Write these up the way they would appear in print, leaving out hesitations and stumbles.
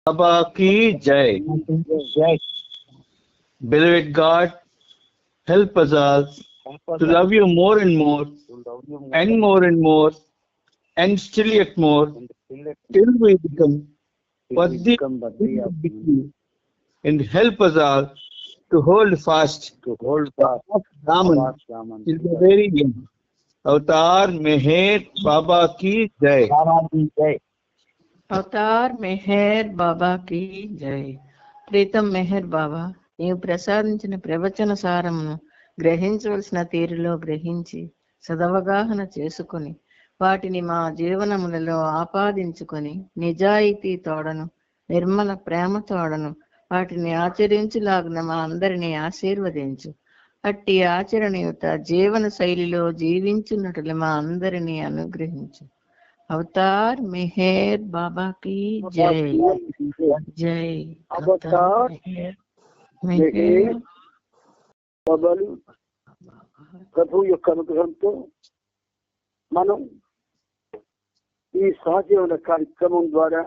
Baba ki Jai. Beloved God, help us all to love you more and more, and more and more, and still yet more, till we become worthy of you, and help us all to hold fast of Raman till the very end. Avatar Meher Baba ki Jai. Avatar Meher బాబాకి జై. ప్రీతం మెహర్ బాబా, నీవు ప్రసాదించిన ప్రవచన సారమును గ్రహించవలసిన తీరులో గ్రహించి సదవగాహన చేసుకొని వాటిని మా జీవనములలో ఆపాదించుకొని నిజాయితీ తోడను నిర్మల ప్రేమ తోడను వాటిని ఆచరించులాగున మా అందరినీ ఆశీర్వదించు. అట్టి ఆచరణయుత జీవన శైలిలో జీవించున్నట్లు మా అందరినీ అనుగ్రహించు. అవతార్ మెహర్ బాబా కి జై. జై అవతార్ మెహర్ బాబాలు ప్రభు యొక్క అనుగ్రహంతో మనం ఈ సహజీవన కార్యక్రమం ద్వారా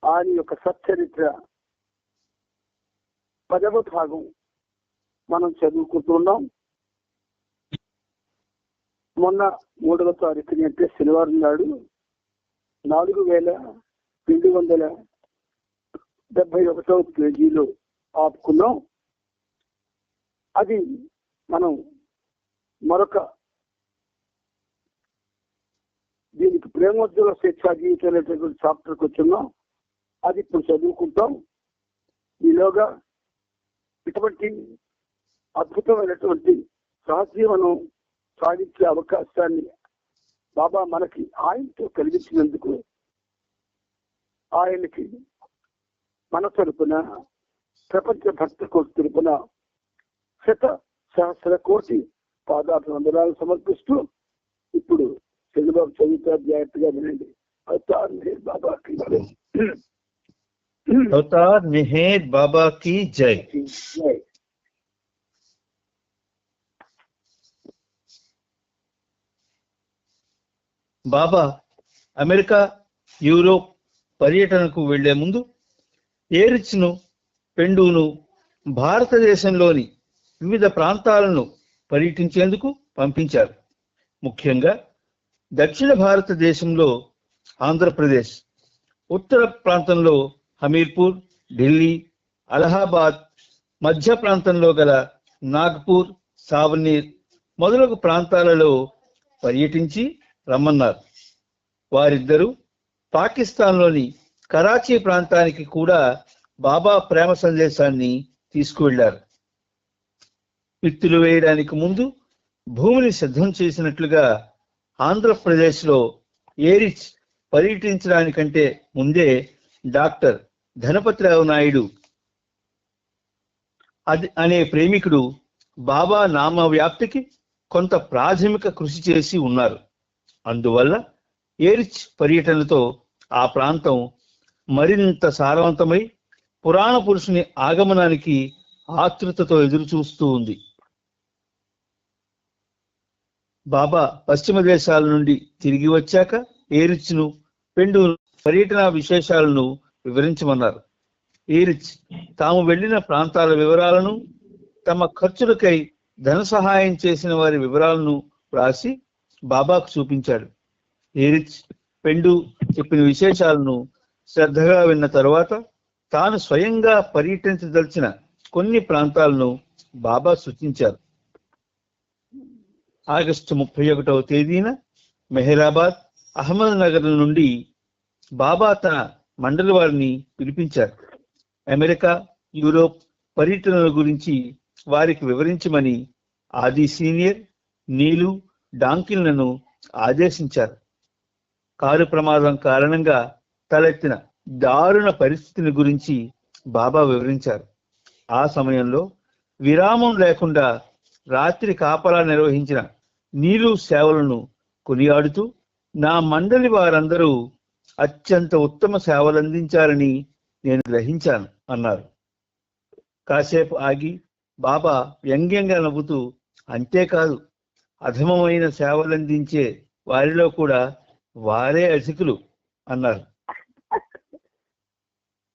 ఆయన యొక్క సచ్చరిత్ర 10వ భాగం మనం చదువుకుంటున్నాం. మొన్న 3వ తారీఖుని అంటే శనివారం నాడు 4271వ పేజీలో ఆపుకున్నాం. అది మనం మరొక దీనికి ప్రేమోద్యోగ శిక్షా జీవితం అనేటటువంటి చాప్టర్కి వచ్చున్నాం. అది ఇప్పుడు చదువుకుంటాం. ఈలోగా ఇటువంటి అద్భుతమైనటువంటి సహజీవనం సాధించే అవకాశాన్ని బాబా మనకి ఆయనతో కలిగించినందుకు ఆయనకి మన తరపున ప్రపంచ భక్త కోటి తరపున 100,000 కోటి పాదాభివందనాలు సమర్పిస్తూ ఇప్పుడు చంద్రబాబు చదువుతా జాగ్రత్తగా వినండి. అవతార్ మెహర్ బాబా కి జై. అవతార్ మెహర్ బాబా కి జై. బాబా అమెరికా, యూరోప్ పర్యటనకు వెళ్లే ముందు ఏరిచ్ను, పెండును భారతదేశంలోని వివిధ ప్రాంతాలను పర్యటించేందుకు పంపించారు. ముఖ్యంగా దక్షిణ భారతదేశంలో ఆంధ్రప్రదేశ్, ఉత్తర ప్రాంతంలో హమీర్పూర్, ఢిల్లీ, అలహాబాద్, మధ్య ప్రాంతంలో గల నాగ్పూర్, సావనీర్ మొదలగు ప్రాంతాలలో పర్యటించి రమ్మన్నారు. వారిద్దరూ పాకిస్తాన్లోని కరాచీ ప్రాంతానికి కూడా బాబా ప్రేమ సందేశాన్ని తీసుకువెళ్లారు. విత్తులు వేయడానికి ముందు భూమిని సిద్ధం చేసినట్లుగా ఆంధ్రప్రదేశ్లో ఏరిచ్ పర్యటించడానికంటే ముందే డాక్టర్ ధనపతిరావు నాయుడు అనే ప్రేమికుడు బాబా నామ వ్యాప్తికి కొంత ప్రాథమిక కృషి చేసి ఉన్నారు. అందువల్ల ఏరిచ్ పర్యటనతో ఆ ప్రాంతం మరింత సారవంతమై పురాణ పురుషుని ఆగమనానికి ఆతృతతో ఎదురు చూస్తూ ఉంది. బాబా పశ్చిమ దేశాల నుండి తిరిగి వచ్చాక ఏరిచ్ను, పెండు పర్యటన విశేషాలను వివరించమన్నారు. ఏరిచ్ తాము వెళ్లిన ప్రాంతాల వివరాలను, తమ ఖర్చులకై ధన సహాయం చేసిన వారి వివరాలను రాసి బాబాకు చూపించాడు. ఏరిచ్, పెండు చెప్పిన విశేషాలను శ్రద్ధగా విన్న తరువాత తాను స్వయంగా పర్యటించదలిచిన కొన్ని ప్రాంతాలను బాబా సూచించారు. ఆగస్టు 31వ తేదీన మెహరాబాద్, అహ్మద్ నగర్ నుండి బాబా తన మండలి వారిని పిలిపించారు. అమెరికా, యూరోప్ పర్యటనల గురించి వారికి వివరించమని ఆది సీనియర్, నీలు, డాంకిన్లను ఆదేశించారు. కారు ప్రమాదం కారణంగా తలెత్తిన దారుణ పరిస్థితిని గురించి బాబా వివరించారు. ఆ సమయంలో విరామం లేకుండా రాత్రి కాపలా నిర్వహించిన నీలు సేవలను కొనియాడుతూ నా మండలి వారందరూ అత్యంత ఉత్తమ సేవలందించారని నేను గ్రహించాను అన్నారు. కాసేపు ఆగి బాబా వ్యంగ్యంగా నవ్వుతూ, అంతేకాదు, అధమమైన సేవలందించే వారిలో కూడా వారే అధికులు అన్నారు.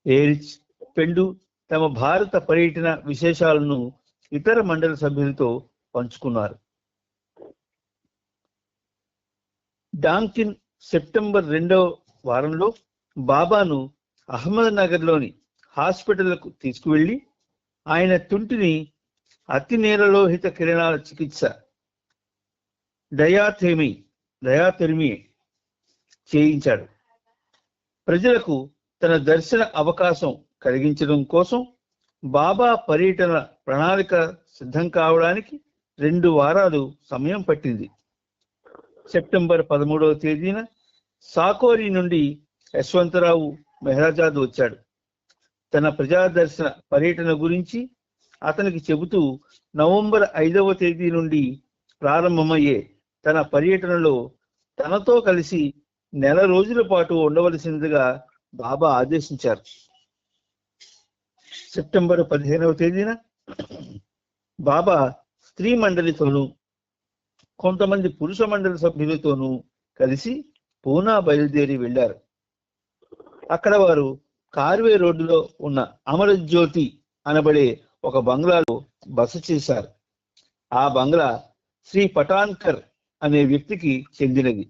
ఏరిచ్, పెండు తమ భారత పర్యటన విశేషాలను ఇతర మండలి సభ్యులతో పంచుకున్నారు. డాంకిన్ సెప్టెంబర్ 2వ వారంలో బాబాను అహ్మద్నగర్లోని హాస్పిటల్కు తీసుకువెళ్లి ఆయన తుంటిని అతి నీలలోహిత కిరణాల చికిత్స డయాథెర్మీ చేయించాడు. ప్రజలకు తన దర్శన అవకాశం కలిగించడం కోసం బాబా పర్యటన ప్రణాళిక సిద్ధం కావడానికి 2 వారాలు సమయం పట్టింది. సెప్టెంబర్ 13వ తేదీన సాకోరి నుండి యశ్వంతరావు మెహరాజాద్ వచ్చాడు. తన ప్రజాదర్శన పర్యటన గురించి అతనికి చెబుతూ నవంబర్ 5వ తేదీ నుండి ప్రారంభమయ్యే తన పర్యటనలో తనతో కలిసి 1 రోజుల పాటు ఉండవలసిందిగా బాబా ఆదేశించారు. సెప్టెంబర్ 15వ తేదీన బాబా స్త్రీ మండలితోనూ కొంతమంది పురుష మండలి సభ్యులతోనూ కలిసి పూనా బయలుదేరి వెళ్లారు. అక్కడ వారు కార్వే రోడ్డులో ఉన్న అమరజ్యోతి అనబడే ఒక బంగ్లాలో బస చేశారు. ఆ బంగ్లా శ్రీ పటాన్కర్ అనే వ్యక్తికి చెందినది.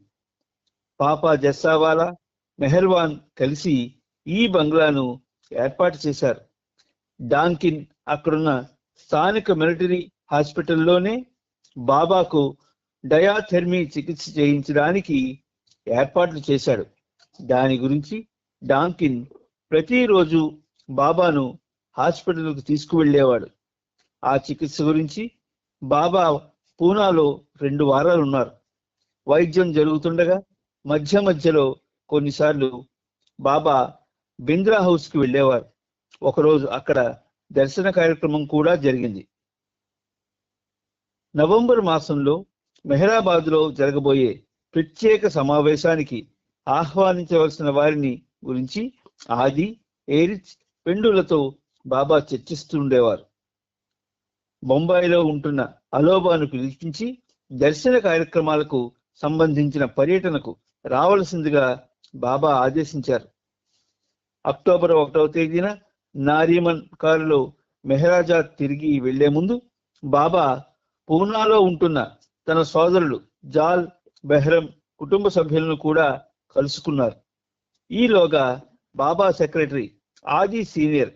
పాపా జస్సావాలా, మెహర్వాన్ కలిసి ఈ బంగ్లాను ఏర్పాటు చేశారు. డాంకిన్ అక్కడున్న స్థానిక మిలిటరీ హాస్పిటల్లోనే బాబాకు డయాథెర్మీ చికిత్స చేయించడానికి ఏర్పాట్లు చేశాడు. దాని గురించి డాంకిన్ ప్రతిరోజు బాబాను హాస్పిటల్కు తీసుకువెళ్ళేవాడు. ఆ చికిత్స గురించి బాబా పూనాలో 2 వారాలు ఉన్నారు. వైద్యం జరుగుతుండగా మధ్య మధ్యలో కొన్నిసార్లు బాబా బింద్రా హౌస్కి వెళ్ళేవారు. ఒకరోజు అక్కడ దర్శన కార్యక్రమం కూడా జరిగింది. నవంబర్ మాసంలో మెహరాబాద్లో జరగబోయే ప్రత్యేక సమావేశానికి ఆహ్వానించవలసిన వారిని గురించి ఆది, ఏరిచ్, పెండులతో బాబా చర్చిస్తుండేవారు. బొంబాయిలో ఉంటున్న అలోబాను పిలిపించి దర్శన కార్యక్రమాలకు సంబంధించిన పర్యటనకు రావలసిందిగా బాబా ఆదేశించారు. అక్టోబర్ 1వ తేదీన నారీమన్ కారులో మెహరాజాద్ తిరిగి వెళ్లే ముందు బాబా పూనాలో ఉంటున్న తన సోదరుడు జాల్, బెహ్రం కుటుంబ సభ్యులను కూడా కలుసుకున్నారు. ఈలోగా బాబా సెక్రటరీ ఆది సీనియర్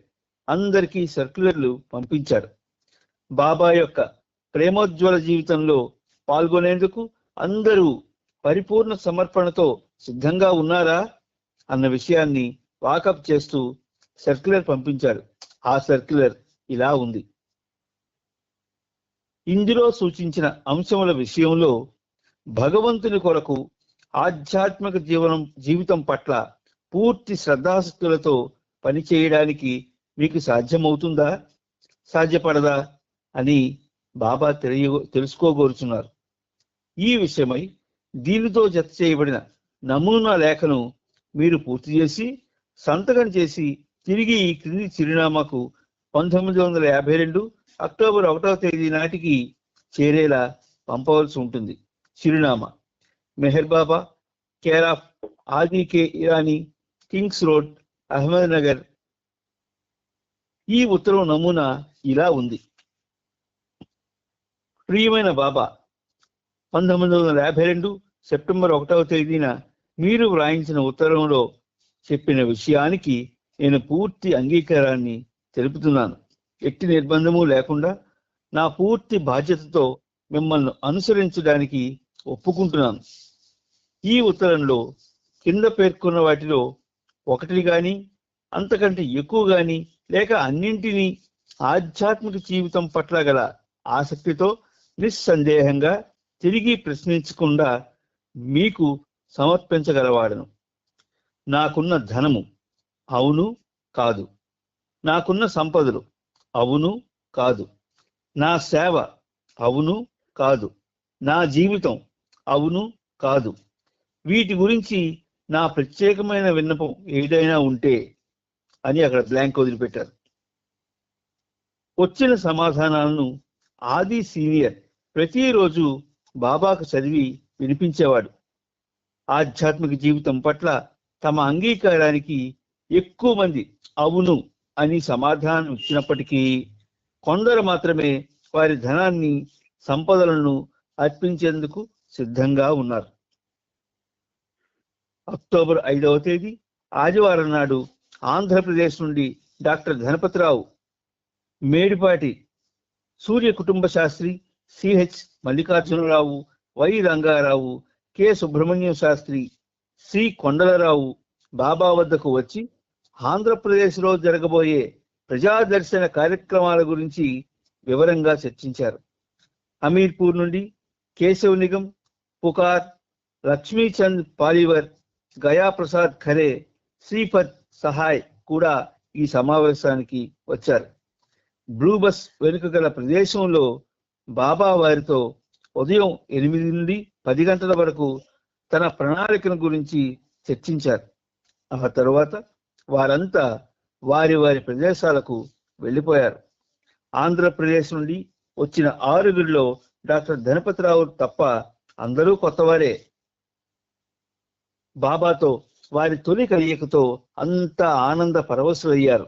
అందరికీ సర్క్యులర్లు పంపించాడు. బాబా యొక్క ప్రేమోజ్వల జీవితంలో పాల్గొనేందుకు అందరూ పరిపూర్ణ సమర్పణతో సిద్ధంగా ఉన్నారా అన్న విషయాన్ని వాకప్ చేస్తూ సర్క్యులర్ పంపించారు. ఆ సర్క్యులర్ ఇలా ఉంది: ఇందులో సూచించిన అంశముల విషయంలో భగవంతుని కొరకు ఆధ్యాత్మిక జీవితం పట్ల పూర్తి శ్రద్ధాశక్తులతో పనిచేయడానికి మీకు సాధ్యమవుతుందా, సాధ్యపడదా అని బాబా తెలుసుకోగోరుచున్నారు. ఈ విషయమై దీనితో జత చేయబడిన నమూనా లేఖను మీరు పూర్తి చేసి సంతకం చేసి తిరిగి ఈ క్రింది చిరునామాకు 1952 అక్టోబర్ 1వ తేదీ నాటికి చేరేలా పంపవలసి ఉంటుంది. చిరునామా: మెహర్ బాబా, కేర్ ఆఫ్ ఆది కే ఇరానీ, కింగ్స్ రోడ్, అహ్మద్నగర్. ఈ ఉత్తరం నమూనా ఇలా ఉంది: ప్రియమైన బాబా, 1952 సెప్టెంబర్ 1వ తేదీన మీరు వ్రాయించిన ఉత్తరంలో చెప్పిన విషయానికి నేను పూర్తి అంగీకారాన్ని తెలుపుతున్నాను. ఎట్టి నిర్బంధము లేకుండా నా పూర్తి బాధ్యతతో మిమ్మల్ని అనుసరించడానికి ఒప్పుకుంటున్నాను. ఈ ఉత్తరంలో కింద పేర్కొన్న వాటిలో ఒకటి గాని అంతకంటే ఎక్కువ గాని లేక అన్నింటినీ ఆధ్యాత్మిక జీవితం పట్ల గల ఆసక్తితో నిస్సందేహంగా తిరిగి ప్రశ్నించకుండా మీకు సమర్పించగలవాడను. నాకున్న ధనము, అవును కాదు. నాకున్న సంపదలు, అవును కాదు. నా సేవ, అవును కాదు. నా జీవితం, అవును కాదు. వీటి గురించి నా ప్రత్యేకమైన విన్నపం ఏదైనా ఉంటే అని అక్కడ బ్లాంక్ వదిలిపెట్టారు. వచ్చిన సమాధానాలను ఆది సీనియర్ ప్రతిరోజు బాబాకు చదివి వినిపించేవాడు. ఆధ్యాత్మిక జీవితం పట్ల తమ అంగీకారానికి ఎక్కువ మంది అవును అని సమాధానం ఇచ్చినప్పటికీ కొందరు మాత్రమే వారి ధనాన్ని, సంపదలను అర్పించేందుకు సిద్ధంగా ఉన్నారు. అక్టోబర్ 5వ తేదీ ఆదివారం నాడు ఆంధ్రప్రదేశ్ నుండి doctor ధనపతిరావు, Medipati Surya Kutumba Sastri, CH Mallikarjunarao, Y Rangarao, K Subrahmanyam Sastri, C Kondalarao Baba వద్దకు వచ్చి ఆంధ్రప్రదేశ్లో జరగబోయే ప్రజాదర్శన కార్యక్రమాల గురించి వివరంగా చర్చించారు. హమీర్పూర్ నుండి కేశవ్ నిగమ్, పుకార్, లక్ష్మీచంద్ పాలివర్, గయా ప్రసాద్ ఖరే, శ్రీపద్ సహాయ్ కూడా ఈ సమావేశానికి వచ్చారు. బ్లూ బస్ వెనుక గల ప్రదేశంలో బాబా వారితో ఉదయం 8 నుండి 10 గంటల వరకు తన ప్రణాళికను గురించి చర్చించారు. ఆ తరువాత వారంతా వారి వారి ప్రదేశాలకు వెళ్ళిపోయారు. ఆంధ్రప్రదేశ్ నుండి వచ్చిన 6గురిలో డాక్టర్ ధనపతిరావు తప్ప అందరూ కొత్తవారే. బాబాతో వారి తొలి కలయికతో అంతా ఆనంద పరవశులయ్యారు.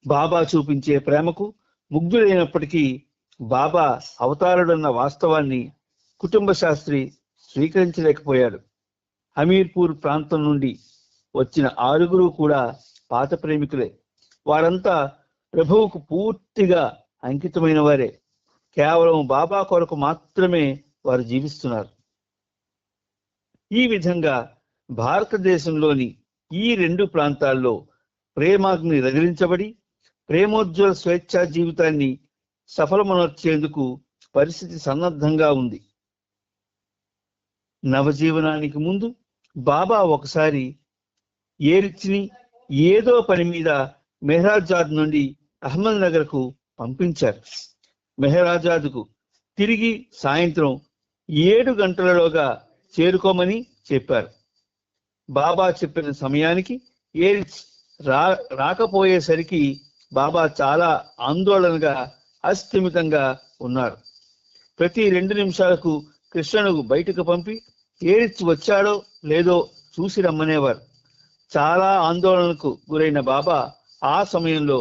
బాబా చూపించే ప్రేమకు ముగ్ధులైనప్పటికీ బాబా అవతారుడన్న వాస్తవాన్ని కుటుంబ శాస్త్రి స్వీకరించలేకపోయాడు. హమీర్పూర్ ప్రాంతం నుండి వచ్చిన 6గురు కూడా పాత ప్రేమికులే. వారంతా ప్రభువుకు పూర్తిగా అంకితమైన వారే. కేవలం బాబా కొరకు మాత్రమే వారు జీవిస్తున్నారు. ఈ విధంగా భారతదేశంలోని ఈ 2 ప్రాంతాల్లో ప్రేమాగ్ని రగిలించబడి ప్రేమోజ్వల స్వేచ్ఛా జీవితాన్ని సఫలమనర్చేందుకు పరిస్థితి సన్నద్ధంగా ఉంది. నవజీవనానికి ముందు బాబా ఒకసారి ఏరిచ్ని ఏదో పని మీద మెహరాజాద్ నుండి అహ్మద్ నగర్కు పంపించారు. మెహరాజాద్కు తిరిగి సాయంత్రం 7 గంటలలోగా చేరుకోమని చెప్పారు. బాబా చెప్పిన సమయానికి ఏరిచ్ రాకపోయేసరికి బాబా చాలా ఆందోళనగా, అస్థిమితంగా ఉన్నారు. ప్రతి 2 నిమిషాలకు కృష్ణను బయటకు పంపి ఏరిచ్ వచ్చాడో లేదో చూసి రమ్మనేవారు. చాలా ఆందోళనకు గురైన బాబా ఆ సమయంలో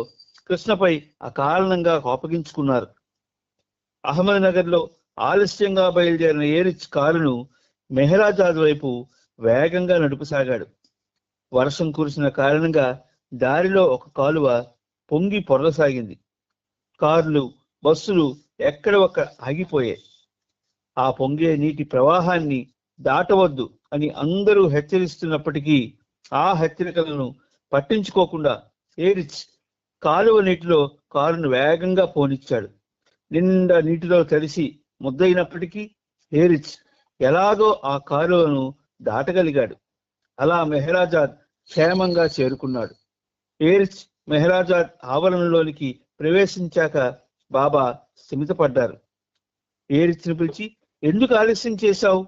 కృష్ణపై అకారణంగా కోపగించుకున్నారు. అహ్మద్ నగర్లో ఆలస్యంగా బయలుదేరిన ఏరిచ్ కారును మెహరాజాద్ వైపు వేగంగా నడుపసాగాడు. వర్షం కురిసిన కారణంగా దారిలో ఒక కాలువ పొంగి పొరలసాగింది. కార్లు, బస్సులు ఎక్కడ ఒక్కడ ఆగిపోయాయి. ఆ పొంగే నీటి ప్రవాహాన్ని దాటవద్దు అని అందరూ హెచ్చరిస్తున్నప్పటికీ ఆ హెచ్చరికలను పట్టించుకోకుండా ఏరిచ్ కాలువ నీటిలో కారును వేగంగా పోనిచ్చాడు. నిండా నీటిలో తడిసి ముద్దయినప్పటికీ ఏరిచ్ ఎలాగో ఆ కాలువను దాటగలిగాడు. అలా మెహరాజాద్ క్షేమంగా చేరుకున్నాడు. ఏరిచ్ మెహరాజాద్ ఆవరణలోనికి ప్రవేశించాక బాబా స్థిమితపడ్డారు. ఏరిచ్ని పిలిచి, ఎందుకు ఆలస్యం చేశావు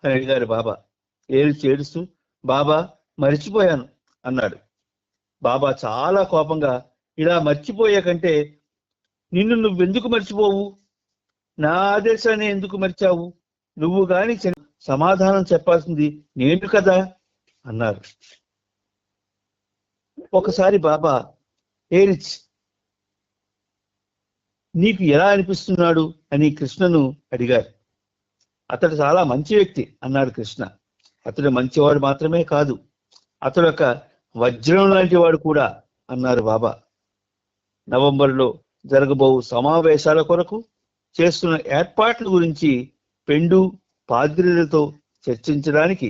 అని అడిగారు బాబా. ఏరిచ్ ఏడుస్తూ, బాబా మర్చిపోయాను అన్నాడు. బాబా చాలా కోపంగా, ఇలా మర్చిపోయే కంటే నిన్ను నువ్వెందుకు మర్చిపోవు? నా ఆదేశాన్ని ఎందుకు మర్చావు? నువ్వు గాని సమాధానం చెప్పాల్సింది నేను కదా అన్నారు. ఒకసారి బాబా ఏరిచ్ నీకు ఎలా అనిపిస్తున్నాడు అని కృష్ణను అడిగారు. అతడు చాలా మంచి వ్యక్తి అన్నాడు కృష్ణ. అతడు మంచివాడు మాత్రమే కాదు, అతడు ఒక వజ్రం లాంటి వాడు కూడా అన్నారు బాబా. నవంబర్లో జరగబో సమావేశాల కొరకు చేస్తున్న ఏర్పాట్ల గురించి పెండు పాద్రీలతో చర్చించడానికి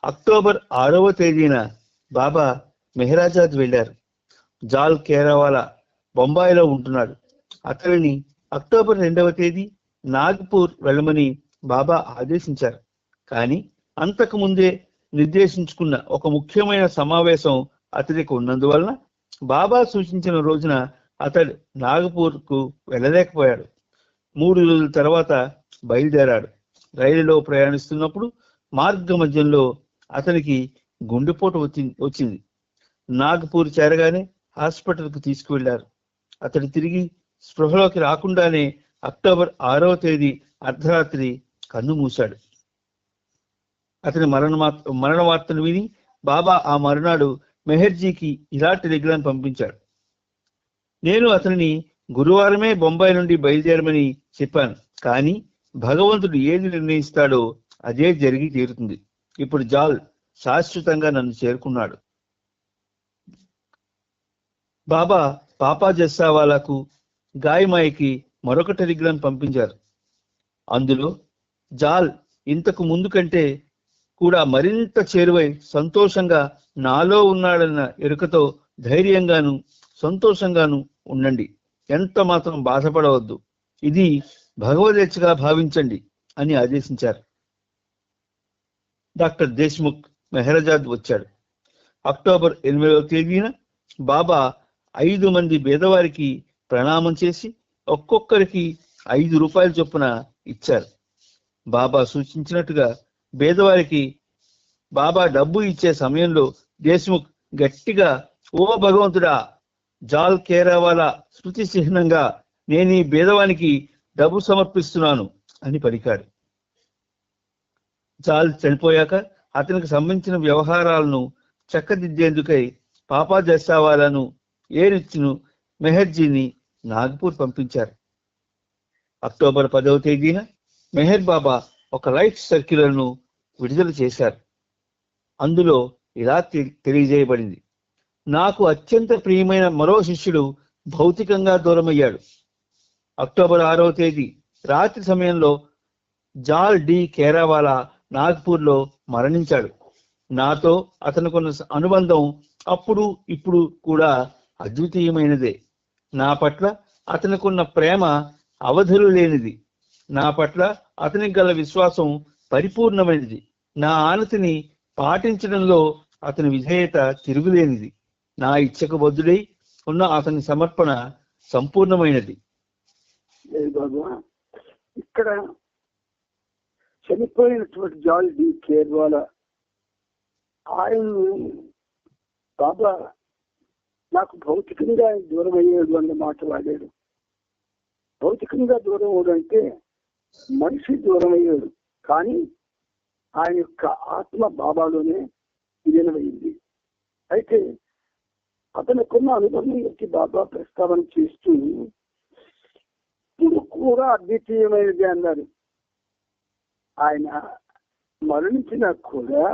అక్టోబర్ 6వ తేదీన బాబా మెహరాజాద్ వెళ్ళారు. జాల్ కేరావాలా బొంబాయిలో ఉంటున్నాడు. అతడిని అక్టోబర్ 2వ తేదీ నాగ్పూర్ వెళ్ళమని బాబా ఆదేశించారు. కానీ అంతకు ముందే నిర్దేశించుకున్న ఒక ముఖ్యమైన సమావేశం అతడికి ఉన్నందువలన బాబా సూచించిన రోజున అతడు నాగపూర్కు వెళ్ళలేకపోయాడు. 3 రోజుల తర్వాత బయలుదేరాడు. రైలులో ప్రయాణిస్తున్నప్పుడు మార్గ మధ్యంలో అతనికి గుండెపోటు వచ్చింది. నాగపూర్ చేరగానే హాస్పిటల్కు తీసుకువెళ్లారు. అతడు తిరిగి స్పృహలోకి రాకుండానే అక్టోబర్ 6వ తేదీ అర్ధరాత్రి కన్ను మూశాడు. అతని మరణ వార్తను విని బాబా ఆ మరునాడు మెహర్జీకి ఇలా టెలిగ్రామ్ పంపించాడు. నేను అతనిని గురువారమే బొంబాయి నుండి బయలుదేరమని చెప్పాను, కానీ భగవంతుడు ఏది నిర్ణయిస్తాడో అదే జరిగి తీరుతుంది. ఇప్పుడు జాల్ శాశ్వతంగా నన్ను చేరుకున్నాడు. బాబా పాపా జస్సావాలాకు, గాయమాయికి మరొక టెలిగ్రామ్ పంపించారు. అందులో జాల్ ఇంతకు ముందు కంటే కూడా మరింత చేరువై సంతోషంగా నాలో ఉన్నాడన్న ఎరుకతో ధైర్యంగాను సంతోషంగాను ఉండండి. ఎంత మాత్రం బాధపడవద్దు. ఇది భగవదేచ్ఛగా భావించండి అని ఆదేశించారు. డాక్టర్ దేశ్ముఖ్ మెహరాజాద్ వచ్చాడు. అక్టోబర్ 8వ తేదీన బాబా 5 మంది పేదవారికి ప్రణామం చేసి ఒక్కొక్కరికి 5 రూపాయల చొప్పున ఇచ్చారు. బాబా సూచించినట్టుగా పేదవారికి బాబా డబ్బు ఇచ్చే సమయంలో దేశ్ముఖ్ గట్టిగా, ఓ భగవంతుడా, జాల్ కేరావాలా స్మృతి చిహ్నంగా నేను ఈ పేదవానికి డబ్బు సమర్పిస్తున్నాను అని పలికాడు. జాల్ చనిపోయాక అతనికి సంబంధించిన వ్యవహారాలను చక్కదిద్దేందుకై పాపా జస్సావాలాను, ఏరిచ్ను, మెహర్జీని నాగ్పూర్ పంపించారు. అక్టోబర్ 10వ తేదీన మెహర్ బాబా ఒక లైఫ్ సర్క్యులర్ను విడుదల చేశారు. అందులో ఇలా తెలియజేయబడింది: నాకు అత్యంత ప్రియమైన మరో శిష్యుడు భౌతికంగా దూరమయ్యాడు. అక్టోబర్ 6వ తేదీ రాత్రి సమయంలో జాల్ డి కేరావాలా నాగ్పూర్లో మరణించాడు. నాతో అతనుకున్న అనుబంధం అప్పుడు ఇప్పుడు కూడా అద్వితీయమైనదే. నా పట్ల అతనికున్న ప్రేమ అవధులు లేనిది. నా పట్ల అతనికి గల విశ్వాసం పరిపూర్ణమైనది. నా ఆనతిని పాటించడంలో అతని విధేయత తిరుగులేనిది. నా ఇచ్చకు బద్దుడై ఉన్న అతని సమర్పణ సంపూర్ణమైనది. ఇక్కడ చనిపోయినటువంటి జాల్ డి కేర్వాలా ఆయన్ను బాబా నాకు భౌతికంగా దూరం అయ్యాడు అన్న మాట వాడాడు. భౌతికంగా దూరం అవడంటే మనిషి దూరం అయ్యాడు, కానీ ఆయన యొక్క ఆత్మ బాబాలోనే విలీనమైంది. అయితే అతనికున్న అనుబంధం యొక్క బాబా ప్రస్తావన చేస్తూ ఇప్పుడు కూడా అద్వితీయమైనది అన్నారు. ఆయన మరణించినా కూడా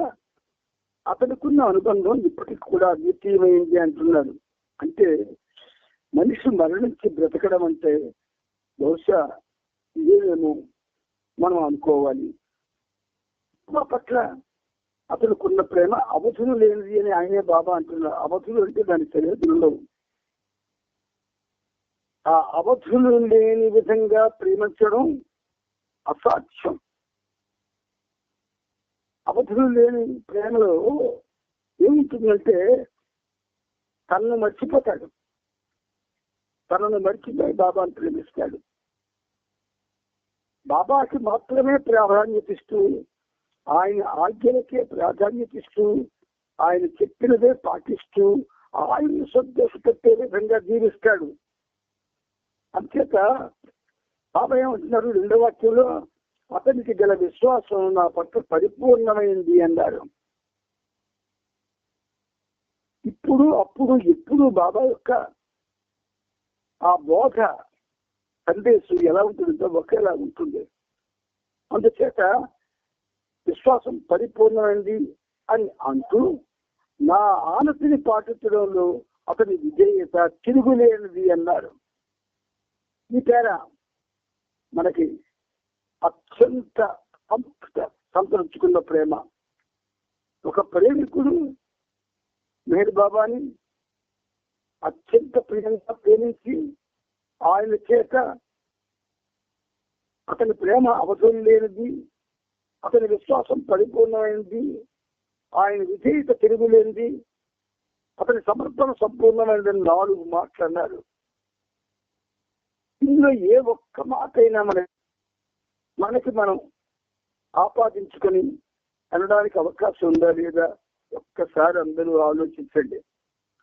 అతనికున్న అనుబంధం ఇప్పటికి కూడా అద్వితీయమైంది అంటున్నారు. అంటే మనిషి మరణించి బ్రతకడం అంటే బహుశా ఇదేమో మనం అనుకోవాలి. మా పట్ల అతనుకున్న ప్రేమ అవధులు లేనిది అని ఆయనే బాబా అంటున్నారు. అవధులు అంటే దాని సరిహద్దులు ఉండవు. ఆ అవధులు లేని విధంగా ప్రేమించడం అసాధ్యం. అవధులు లేని ప్రేమలో ఏముంటుందంటే తనను మర్చిపోతాడు. తనను మర్చిపోయి బాబాను ప్రేమిస్తాడు. బాబాకి మాత్రమే ప్రాధాన్యత ఇస్తూ, ఆయన ఆజ్ఞలకే ప్రాధాన్యత ఇస్తూ, ఆయన చెప్పినదే పాటిస్తూ, ఆయన్ని సంతోషపెట్టే విధంగా జీవిస్తాడు. అంచేత బాబా ఏమంటున్నారు 2వ వాక్యంలో, అతనికి గల విశ్వాసం నా పట్ల పరిపూర్ణమైంది అన్నారు. ఇప్పుడు అప్పుడు ఎప్పుడు బాబా యొక్క ఆ బోధ సందేశం ఎలా ఉంటుందో ఒకేలా ఉంటుంది. అందుచేత విశ్వాసం పరిపూర్ణమైంది అని అంటూ, నా ఆనతిని పాటించడంలో అతని విధేయత తిరుగులేనిది అన్నారు. ఈ పేర మనకి అత్యంత సంతరించుకున్న ప్రేమ. ఒక ప్రేమికుడు మెహర్ బాబాని అత్యంత ప్రియంగా ప్రేమించి ఆయన చేత అతని ప్రేమ అవసరం లేనిది, అతని విశ్వాసం పరిపూర్ణమైనది, ఆయన విధేయత తిరుగులేనిది, అతని సమర్పణ సంపూర్ణమైనదని 4 మాటలు అన్నారు. ఇందులో ఏ ఒక్క మాట అయినా మనకి మనం ఆపాదించుకొని అనడానికి అవకాశం ఉందా లేదా ఒక్కసారి అందరూ ఆలోచించండి.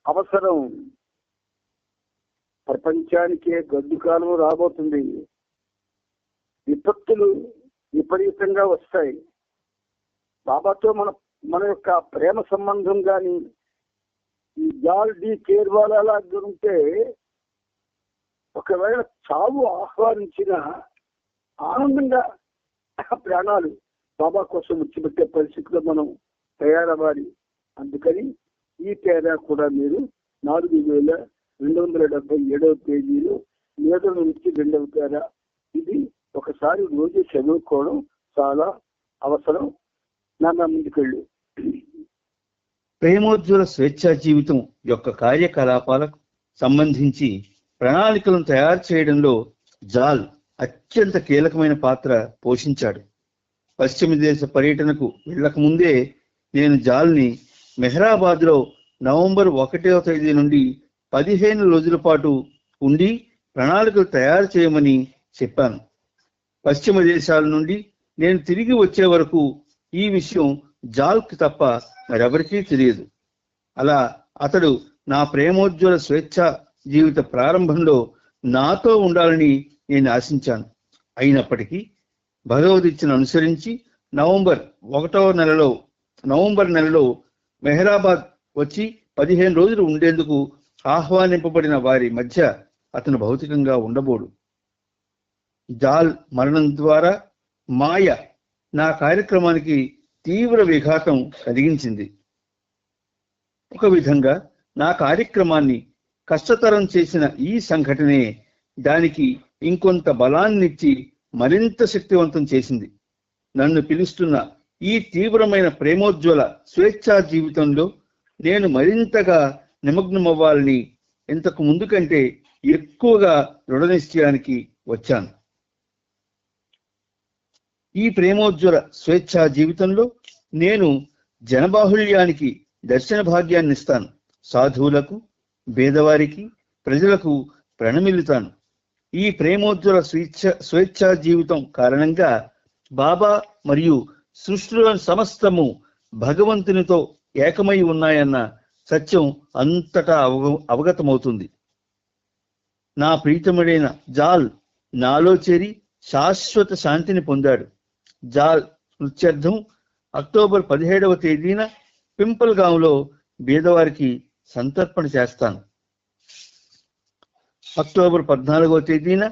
అవసరం. ప్రపంచానికే గడ్డు కాలం రాబోతుంది. విపత్తులు విపరీతంగా వస్తాయి. బాబాతో మన యొక్క ప్రేమ సంబంధం కానీ, ఈ జాల్ డి కేర్వాలా లాగా ఉంటే ఒకవేళ చావు ఆహ్వానించిన ఆనందంగా ప్రాణాలు బాబా కోసం విడిచిపెట్టే పరిస్థితిలో మనం తయారవ్వాలి. అందుకని ఈ పేరా కూడా మీరు 4277వ పేజీలో 7 నుంచి 2వ పేరా, ఇది ఒకసారి రోజు చదువుకోవడం చాలా అవసరం. నాన్న ముందుకెళ్ళు. ప్రేమోజ్వల స్వేచ్ఛా జీవితం యొక్క కార్యకలాపాలకు సంబంధించి ప్రణాళికలను తయారు చేయడంలో జాల్ అత్యంత కీలకమైన పాత్ర పోషించాడు. పశ్చిమ దేశ పర్యటనకు వెళ్ళక ముందే నేను జాల్ని మెహ్రాబాద్లో నవంబర్ 1వ తేదీ నుండి 15 రోజుల పాటు ఉండి ప్రణాళికలు తయారు చేయమని చెప్పాను. పశ్చిమ దేశాల నుండి నేను తిరిగి వచ్చే వరకు ఈ విషయం జాల్కి తప్ప మరెవరికీ తెలియదు. అలా అతడు నా ప్రేమోజ్వల స్వేచ్ఛ జీవిత ప్రారంభంలో నాతో ఉండాలని నేను ఆశించాను. అయినప్పటికీ భగవదీచ్ఛను అనుసరించి నవంబర్ నెలలో మెహ్రాబాద్ వచ్చి 15 రోజులు ఉండేందుకు ఆహ్వానింపబడిన వారి మధ్య అతను భౌతికంగా ఉండబోడు. జాల్ మరణం ద్వారా మాయ నా కార్యక్రమానికి తీవ్ర విఘాతం కలిగించింది. ఒక విధంగా నా కార్యక్రమాన్ని కష్టతరం చేసిన ఈ సంఘటనే దానికి ఇంకొంత బలాన్నిచ్చి మరింత శక్తివంతం చేసింది. నన్ను పిలుస్తున్న ఈ తీవ్రమైన ప్రేమోజ్వల స్వేచ్ఛా జీవితంలో నేను మరింతగా నిమగ్నమవ్వాలని ఇంతకు ముందు కంటే ఎక్కువగా దృఢ నిశ్చయానికి వచ్చాను. ఈ ప్రేమోజ్వల స్వేచ్ఛా జీవితంలో నేను జనబాహుళ్యానికి దర్శన భాగ్యాన్ని ఇస్తాను. సాధువులకు, పేదవారికి, ప్రజలకు ప్రణమిల్లుతాను. ఈ ప్రేమోజ్వల స్వేచ్ఛా జీవితం కారణంగా బాబా మరియు సృష్టిలోని సమస్తము భగవంతునితో ఏకమై ఉన్నాయన్న సత్యం అంతటా అవగతమవుతుంది. నా ప్రీతముడైన జాల్ నాలో చేరి శాశ్వత శాంతిని పొందాడు. జాల్ స్మృత్యర్థం అక్టోబర్ 17వ తేదీన పింపల్గాంలో బీదవారికి సంతర్పణ చేస్తాను. అక్టోబర్ 14వ తేదీన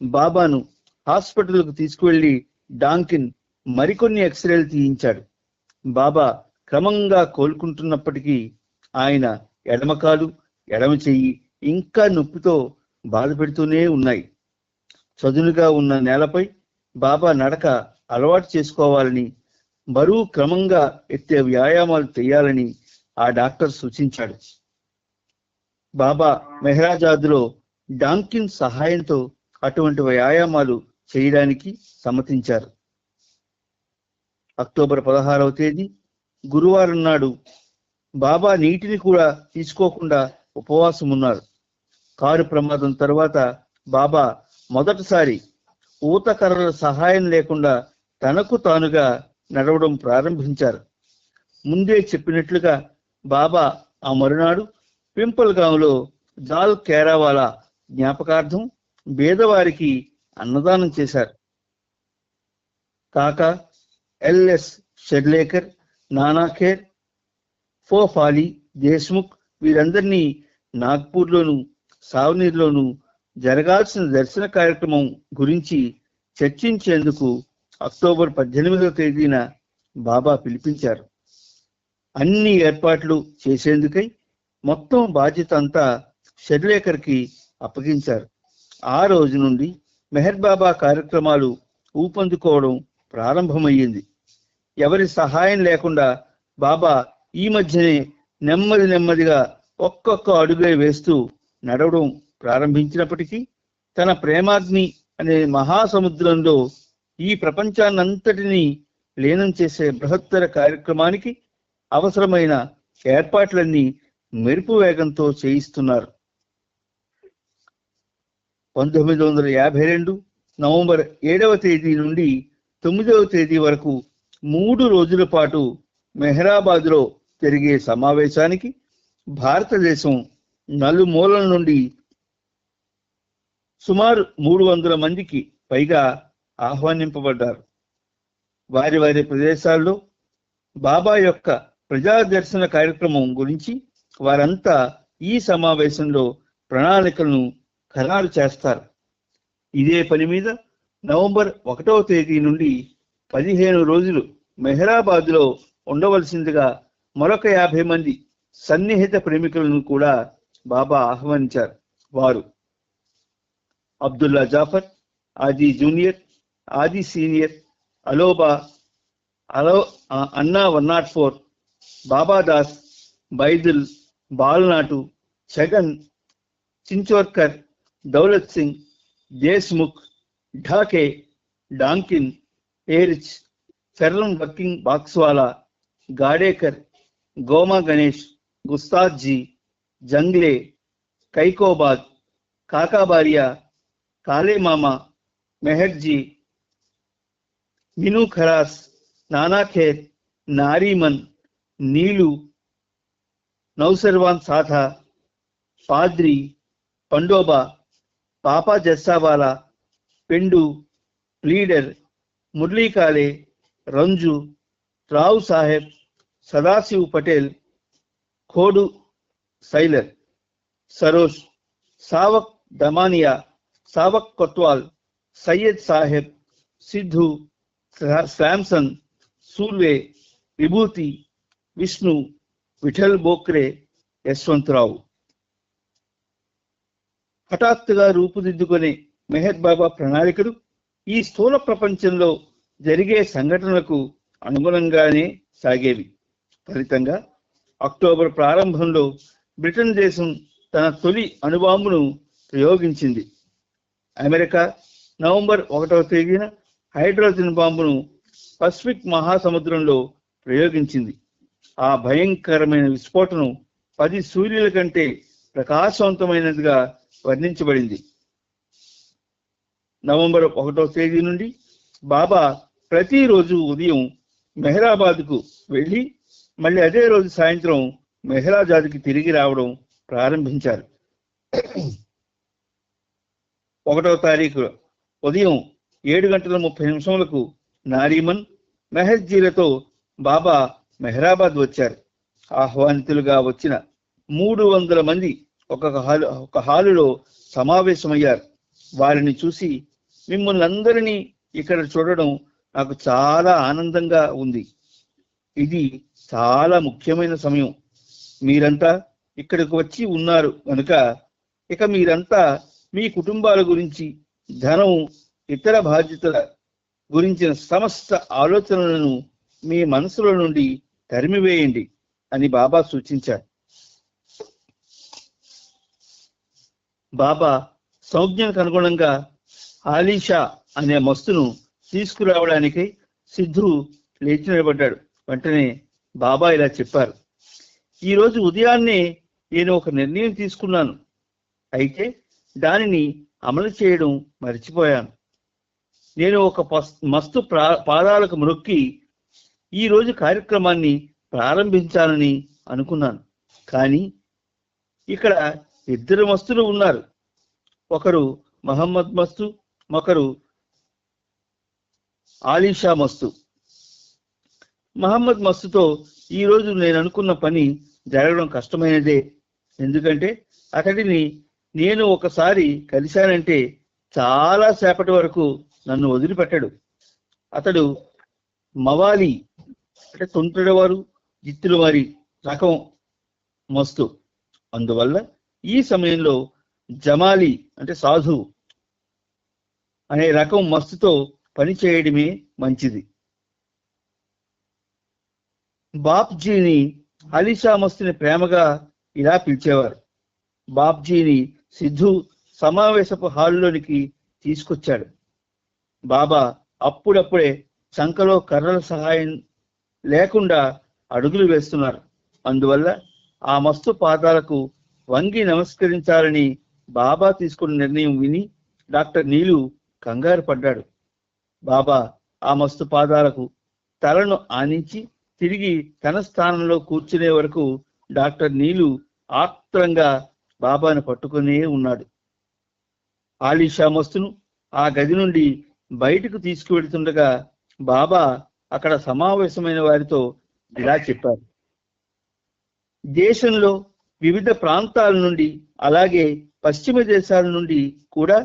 బాబాను హాస్పిటల్కు తీసుకువెళ్లి డాంకిన్ మరికొన్ని ఎక్స్రేలు తీయించాడు. బాబా క్రమంగా కోలుకుంటున్నప్పటికీ ఆయన ఎడమకాలు, ఎడమ చెయ్యి ఇంకా నొప్పితో బాధపెడుతూనే ఉన్నాయి. చదునుగా ఉన్న నేలపై బాబా నడక అలవాటు చేసుకోవాలని, బరువు క్రమంగా ఎత్తే వ్యాయామాలు చేయాలని ఆ డాక్టర్ సూచించాడు. బాబా మెహ్రాజాద్లో డాంకిన్ సహాయంతో అటువంటి వ్యాయామాలు చేయడానికి సమ్మతించారు. అక్టోబర్ 16వ తేదీ గురువారం నాడు బాబా నీటిని కూడా తీసుకోకుండా ఉపవాసం ఉన్నారు. కారు ప్రమాదం తర్వాత బాబా మొదటిసారి ఊతకర్రల సహాయం లేకుండా తనకు తానుగా నడవడం ప్రారంభించారు. ముందే చెప్పినట్లుగా బాబా ఆ మరునాడు పింపల్గాంలో జాల్ కేరావాలా జ్ఞాపకార్థం పేదవారికి అన్నదానం చేశారు. కాకా, ఎల్ఎస్ షెడ్లేకర్, నానాఖేర్, ఫోఫాలి, దేశ్ముఖ్ వీరందరినీ నాగ్పూర్లోను, సావ్నీర్లోను జరగాల్సిన దర్శన కార్యక్రమం గురించి చర్చించేందుకు అక్టోబర్ 18వ తేదీన బాబా పిలిపించారు. అన్ని ఏర్పాట్లు చేసేందుకై మొత్తం బాధ్యత అంతా షెడ్లేకర్కి అప్పగించారు. ఆ రోజు నుండి మెహర్ బాబా కార్యక్రమాలు ఊపందుకోవడం ప్రారంభమయ్యింది. ఎవరి సహాయం లేకుండా బాబా ఈ మధ్యనే నెమ్మదిగా ఒక్కొక్క అడుగే వేస్తూ నడవడం ప్రారంభించినప్పటికీ తన ప్రేమాగ్ని అనే మహాసముద్రంలో ఈ ప్రపంచాన్నంతటినీ లీనం చేసే బృహత్తర కార్యక్రమానికి అవసరమైన ఏర్పాట్లన్నీ మెరుపు వేగంతో చేయిస్తున్నారు. 1952 నవంబర్ 7వ తేదీ నుండి 9వ తేదీ వరకు 3 రోజుల పాటు మెహ్రాబాద్లో జరిగే సమావేశానికి భారతదేశం నలుమూలల నుండి సుమారు 300 మందికి పైగా ఆహ్వానింపబడ్డారు. వారి ప్రదేశాల్లో బాబా యొక్క ప్రజా దర్శన కార్యక్రమం గురించి వారంతా ఈ సమావేశంలో ప్రణాళికలను ఖరారు చేస్తారు. ఇదే పని మీద నవంబర్ 1వ తేదీ నుండి 15 రోజులు మెహరాబాద్లో ఉండవలసిందిగా మరొక 50 మంది సన్నిహిత ప్రేమికులను కూడా బాబా ఆహ్వానించారు. వారు అబ్దుల్లా జాఫర్, ఆది జూనియర్, ఆది senior, Aloba, Anna 104, Babadas, Baidul, Balnatu, Chhagan, Chinchorkar, Daulat Singh, Deshmukh, Dhake, Donkin, Eruch, Feram Working Boxwala, Gadekar, Goma Ganesh, Gustadji, Jangle, Kaikobad, Kakabaria, Kalemama, Meherjee, Minu Kharas, Nanakher, Nariman, Nilu, Nausherwan Satha, Padri, Pandoba, Papa Jessawala, Pendu, Pleader, Muralikale, Ranju, Rao Saheb, Sadashiv Patel, Khodu Sailor, Sarosh, Savak Damania, Savak Kotwal, Syed Saheb, Sidhu, Samson, Surve, Vibhuti, Vishnu, Vithal బోక్రే, Yashwantrao. హఠాత్తుగా రూపుదిద్దుకునే మెహర్ బాబా ప్రణాళికలు ఈ స్థూల ప్రపంచంలో జరిగే సంఘటనలకు అనుగుణంగానే సాగేవి. ఫలితంగా అక్టోబర్ ప్రారంభంలో బ్రిటన్ దేశం తన తొలి అణుబాంబును ప్రయోగించింది. అమెరికా నవంబర్ 1వ తేదీన హైడ్రోజన్ బాంబును పసిఫిక్ మహాసముద్రంలో ప్రయోగించింది. ఆ భయంకరమైన విస్ఫోటనం 10 సూర్యుల కంటే ప్రకాశవంతమైనదిగా వర్ణించబడింది. నవంబర్ 1వ తేదీ నుండి బాబా ప్రతిరోజు ఉదయం మెహరాబాద్కు వెళ్ళి మళ్ళీ అదే రోజు సాయంత్రం మెహరాజాద్కి తిరిగి రావడం ప్రారంభించారు. 1వ తారీఖు ఉదయం 7:30 నారీమన్, మెహర్జీలతో బాబా మెహరాబాద్ వచ్చారు. ఆహ్వానితులుగా వచ్చిన 300 మంది ఒక హాలులో సమావేశమయ్యారు. వారిని చూసి, మిమ్మల్ని అందరినీ ఇక్కడ చూడడం నాకు చాలా ఆనందంగా ఉంది. ఇది చాలా ముఖ్యమైన సమయం. మీరంతా ఇక్కడికి వచ్చి ఉన్నారు కనుక ఇక మీరంతా మీ కుటుంబాల గురించి, ధనం, ఇతర బాధ్యతల గురించిన సమస్త ఆలోచనలను మీ మనసులో నుండి తరిమివేయండి అని బాబా సూచించారు. బాబా సంజ్ఞకు అనుగుణంగా ఆలీషా అనే మస్తును తీసుకురావడానికి సిద్ధు లేచి నిలబడ్డాడు. వెంటనే బాబా ఇలా చెప్పారు, ఈరోజు ఉదయాన్నే నేను ఒక నిర్ణయం తీసుకున్నాను. అయితే దానిని అమలు చేయడం మర్చిపోయాను. నేను ఒక మస్తు పాదాలకు మొక్కి ఈరోజు కార్యక్రమాన్ని ప్రారంభించాలని అనుకున్నాను. కానీ ఇక్కడ 2 మస్తులు ఉన్నారు. ఒకరు మహమ్మద్ మస్తు, ఒకరు ఆలీషా మస్తు. మహమ్మద్ మస్తుతో ఈరోజు నేను అనుకున్న పని జరగడం కష్టమైనదే. ఎందుకంటే అతడిని నేను ఒకసారి కలిశానంటే చాలా సేపటి వరకు నన్ను వదిలిపెట్టాడు. అతడు మవాలి అంటే తొంటరివారు, జిత్తుల వారి రకం మస్తు. అందువల్ల ఈ సమయంలో జమాలి అంటే సాధువు అనే రకం మస్తుతో పని చేయడమే మంచిది. బాప్జీని అలీషా మస్తుని ప్రేమగా ఇలా పిలిచేవారు. బాప్జీని సిద్ధు సమావేశపు హాల్లోనికి తీసుకొచ్చాడు. బాబా అప్పుడప్పుడే చంకలో కర్రల సహాయం లేకుండా అడుగులు వేస్తున్నారు. అందువల్ల ఆ మస్తు పాదాలకు వంగి నమస్కరించాలని బాబా తీసుకున్న నిర్ణయం విని డాక్టర్ నీలు కంగారు పడ్డాడు. బాబా ఆ మస్తు పాదాలకు తలను ఆనించి తిరిగి తన స్థానంలో కూర్చునే వరకు డాక్టర్ నీలు ఆత్రంగా బాబాను పట్టుకునే ఉన్నాడు. ఆలీషా మస్తును ఆ గది నుండి బయటకు తీసుకువెడుతుండగా బాబా అక్కడ సమావేశమైన వారితో ఇలా చెప్పారు, దేశంలో వివిధ ప్రాంతాల నుండి అలాగే పశ్చిమ దేశాల నుండి కూడా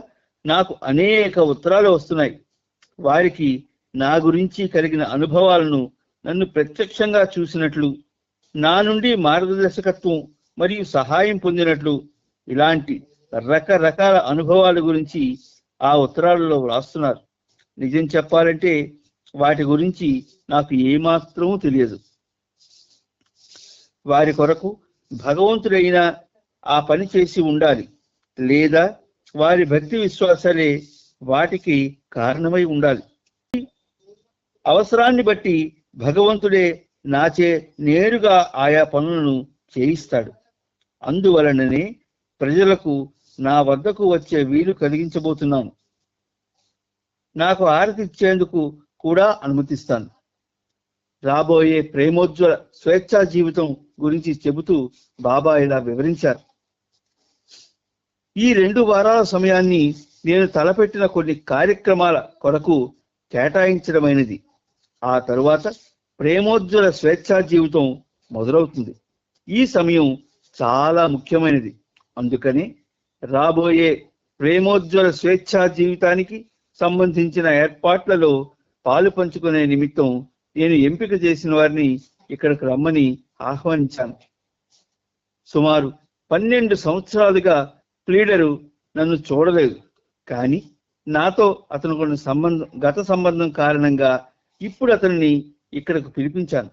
నాకు అనేక ఉత్తరాలు వస్తున్నాయి. వారికి నా గురించి కలిగిన అనుభవాలను నన్ను ప్రత్యక్షంగా చూసినట్లు, నా నుండి మార్గదర్శకత్వం మరియు సహాయం పొందినట్లు ఇలాంటి రకరకాల అనుభవాల గురించి ఆ ఉత్తరాలలో వ్రాస్తున్నారు. నిజం చెప్పాలంటే వాటి గురించి నాకు ఏమాత్రమూ తెలియదు. వారి కొరకు భగవంతుడైనా ఆ పని చేసి ఉండాలి, లేదా వారి భక్తి విశ్వాసాలే వాటికి కారణమై ఉండాలి. అవసరాన్ని బట్టి భగవంతుడే నాచే నేరుగా ఆయా పనులను చేయిస్తాడు. అందువలననే ప్రజలకు నా వద్దకు వచ్చే వీలు కలిగించబోతున్నాను. నాకు హారతి ఇచ్చేందుకు కూడా అనుమతిస్తాను. రాబోయే ప్రేమోజ్వల స్వేచ్ఛా జీవితం గురించి చెబుతూ బాబా ఇలా వివరించారు. ఈ 2 వారాల సమయాన్ని నేను తలపెట్టిన కొన్ని కార్యక్రమాల కొరకు కేటాయించడమైనది. ఆ తరువాత ప్రేమోజ్వల స్వేచ్ఛా జీవితం మొదలవుతుంది. ఈ సమయం చాలా ముఖ్యమైనది. అందుకని రాబోయే ప్రేమోజ్వల స్వేచ్ఛా జీవితానికి సంబంధించిన ఏర్పాట్లలో పాలు పంచుకునే నిమిత్తం నేను ఎంపిక చేసిన వారిని ఇక్కడికి రమ్మని ఆహ్వానించాను. సుమారు 12 సంవత్సరాలుగా ప్లీడరు నన్ను చూడలేదు, కానీ నాతో అతనుకున్న గత సంబంధం కారణంగా ఇప్పుడు అతన్ని ఇక్కడకు పిలిపించాను.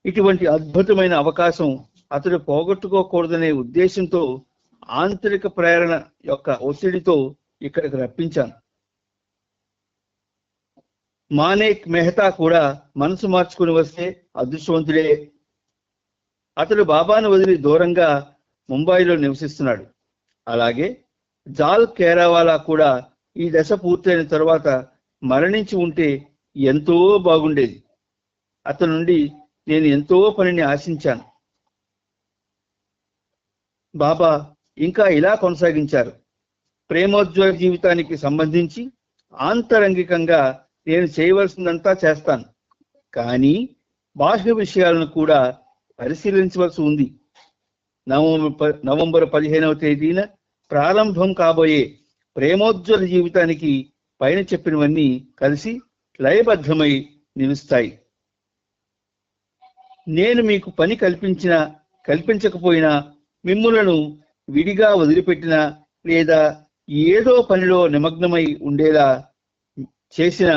ఇటువంటి అద్భుతమైన అవకాశం అతడు పోగొట్టుకోకూడదనే ఉద్దేశంతో ఆంతరిక ప్రేరణ యొక్క ఒత్తిడితో ఇక్కడికి రప్పించాను. మానేక్ మెహతా కూడా మనసు మార్చుకుని వస్తే అదృష్టవంతుడే. అతడు బాబాను వదిలి దూరంగా ముంబైలో నివసిస్తున్నాడు. అలాగే జాల్ కేరావాలా కూడా ఈ దశ పూర్తయిన తరువాత మరణించి ఉంటే ఎంతో బాగుండేది. అతని నుండి నేను ఎంతో పనిని ఆశించాను. బాబా ఇంకా ఇలా కొనసాగించారు. ప్రేమోజ్వల జీవితానికి సంబంధించి ఆంతరంగికంగా నేను చేయవలసిందంతా చేస్తాను, కానీ బాహ్య విషయాలను కూడా పరిశీలించవలసి ఉంది. నవంబర్ 15వ తేదీన ప్రారంభం కాబోయే ప్రేమోజ్వల జీవితానికి పైన చెప్పినవన్నీ కలిసి లయబద్ధమై నిలుస్తాయి. నేను మీకు పని కల్పించకపోయినా, మిమ్ములను విడిగా వదిలిపెట్టినా, లేదా ఏదో పనిలో నిమగ్నమై ఉండేలా చేసిన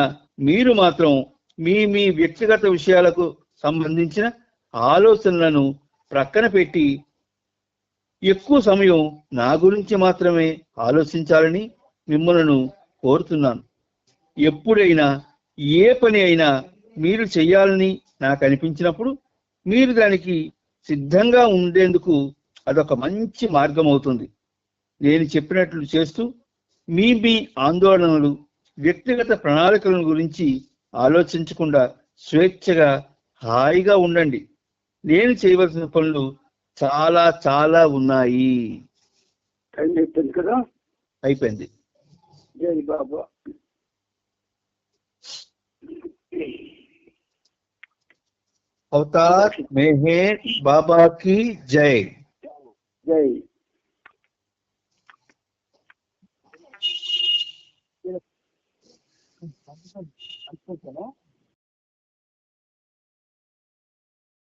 మీరు మాత్రం మీ వ్యక్తిగత విషయాలకు సంబంధించిన ఆలోచనలను ప్రక్కన పెట్టి ఎక్కువ సమయం నా గురించి మాత్రమే ఆలోచించాలని మిమ్మల్ని కోరుతున్నాను. ఎప్పుడైనా ఏ పని అయినా మీరు చేయాలని నాకు అనిపించినప్పుడు మీరు దానికి సిద్ధంగా ఉండేందుకు అదొక మంచి మార్గం అవుతుంది. నేను చెప్పినట్లు చేస్తూ మీ ఆందోళనలు, వ్యక్తిగత ప్రణాళికల గురించి ఆలోచించకుండా స్వేచ్ఛగా హాయిగా ఉండండి. నేను చేయవలసిన పనులు చాలా చాలా ఉన్నాయి. టైం అయిపోయింది కదా? అయిపోయింది. జై బాబా. అవతార్ మెహర్ బాబా की जय. జై.